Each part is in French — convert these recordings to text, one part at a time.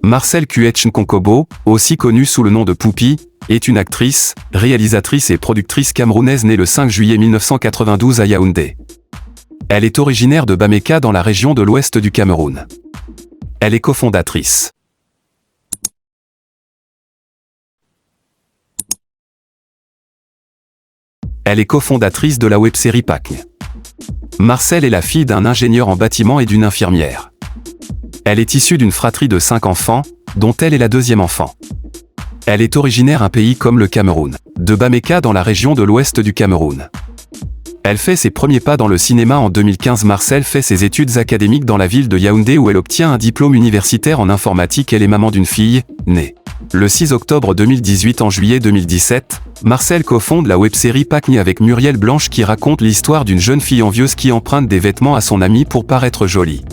Marcel Kuech Nkonkobo, aussi connue sous le nom de Poupi, est une actrice, réalisatrice et productrice camerounaise née le 5 juillet 1992 à Yaoundé. Elle est originaire de Bameka dans la région de l'ouest du Cameroun. Elle est cofondatrice. Elle est cofondatrice de la web-série Pacgne. Marcel est la fille d'un ingénieur en bâtiment et d'une infirmière. Elle est issue d'une fratrie de 5 enfants, dont elle est la deuxième enfant. Elle est originaire d'un pays comme le Cameroun, de Bameka dans la région de l'ouest du Cameroun. Elle fait ses premiers pas dans le cinéma en 2015. Marcel fait ses études académiques dans la ville de Yaoundé où elle obtient un diplôme universitaire en informatique. Elle est maman d'une fille, née le 6 octobre 2018. En juillet 2017, Marcel cofonde la web-série Pacgne avec Muriel Blanche qui raconte l'histoire d'une jeune fille envieuse qui emprunte des vêtements à son amie pour paraître jolie.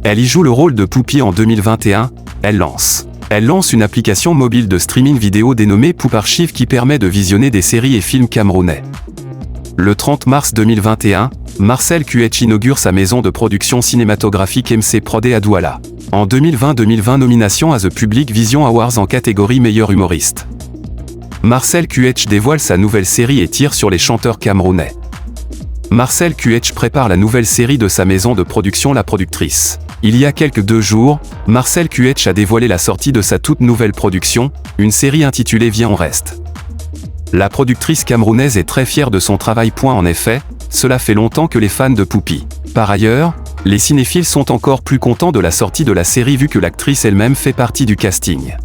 Elle y joue le rôle de Poupi. En 2021, elle lance une application mobile de streaming vidéo dénommée Poup Archive qui permet de visionner des séries et films camerounais. Le 30 mars 2021, Marcel Kuech inaugure sa maison de production cinématographique MC Prod à Douala. En 2020, nomination à The Public Vision Awards en catégorie meilleur humoriste. Marcel Kuech dévoile sa nouvelle série et tire sur les chanteurs camerounais. Marcel Kuech prépare la nouvelle série de sa maison de production La Productrice. Il y a quelques 2 jours, Marcel Kuech a dévoilé la sortie de sa toute nouvelle production, une série intitulée Viens on reste. La productrice camerounaise est très fière de son travail. En effet, cela fait longtemps que les fans de Poupi. Par ailleurs, les cinéphiles sont encore plus contents de la sortie de la série vu que l'actrice elle-même fait partie du casting.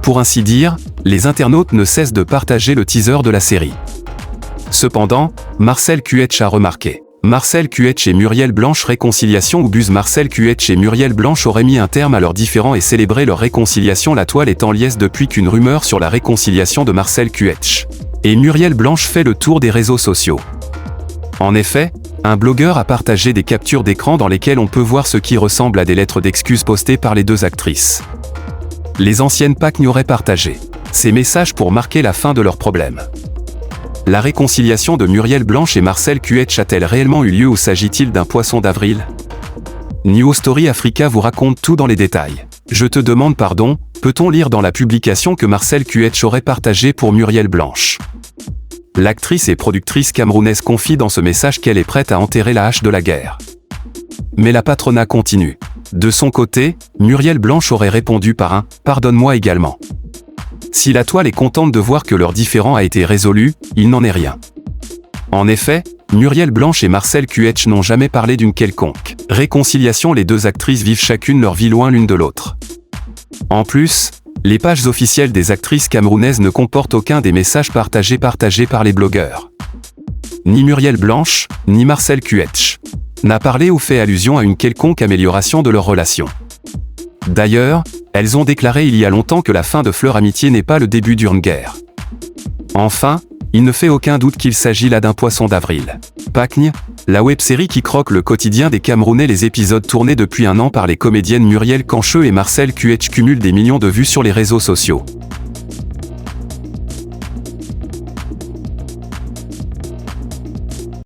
Pour ainsi dire, les internautes ne cessent de partager le teaser de la série. Cependant, Marcel Kuech a remarqué. Marcel Kuech et Muriel Blanche réconciliation ou buzz. Marcel Kuech et Muriel Blanche auraient mis un terme à leurs différends et célébré leur réconciliation. La toile est en liesse depuis qu'une rumeur sur la réconciliation de Marcel Kuech et Muriel Blanche fait le tour des réseaux sociaux. En effet, un blogueur a partagé des captures d'écran dans lesquelles on peut voir ce qui ressemble à des lettres d'excuses postées par les 2 actrices. Les anciennes Pacgne auraient partagé ces messages pour marquer la fin de leurs problèmes. La réconciliation de Muriel Blanche et Marcel Kuech a-t-elle réellement eu lieu ou s'agit-il d'un poisson d'avril? New Story Africa vous raconte tout dans les détails. Je te demande pardon, peut-on lire dans la publication que Marcel Kuech aurait partagé pour Muriel Blanche? L'actrice et productrice camerounaise confie dans ce message qu'elle est prête à enterrer la hache de la guerre. Mais la patronat continue. De son côté, Muriel Blanche aurait répondu par un « pardonne-moi également ». Si la toile est contente de voir que leur différend a été résolu, il n'en est rien. En effet, Muriel Blanche et Marcel Kuech n'ont jamais parlé d'une quelconque réconciliation. Les 2 actrices vivent chacune leur vie loin l'une de l'autre. En plus, les pages officielles des actrices camerounaises ne comportent aucun des messages partagés par les blogueurs. Ni Muriel Blanche, ni Marcel Kuech n'a parlé ou fait allusion à une quelconque amélioration de leur relation. D'ailleurs, elles ont déclaré il y a longtemps que la fin de Fleur Amitié n'est pas le début d'une guerre. Enfin, il ne fait aucun doute qu'il s'agit là d'un poisson d'avril. Pacgne, la web-série qui croque le quotidien des Camerounais. Les épisodes tournés depuis 1 an par les comédiennes Muriel Cancheux et Marcel Kuech cumulent des millions de vues sur les réseaux sociaux.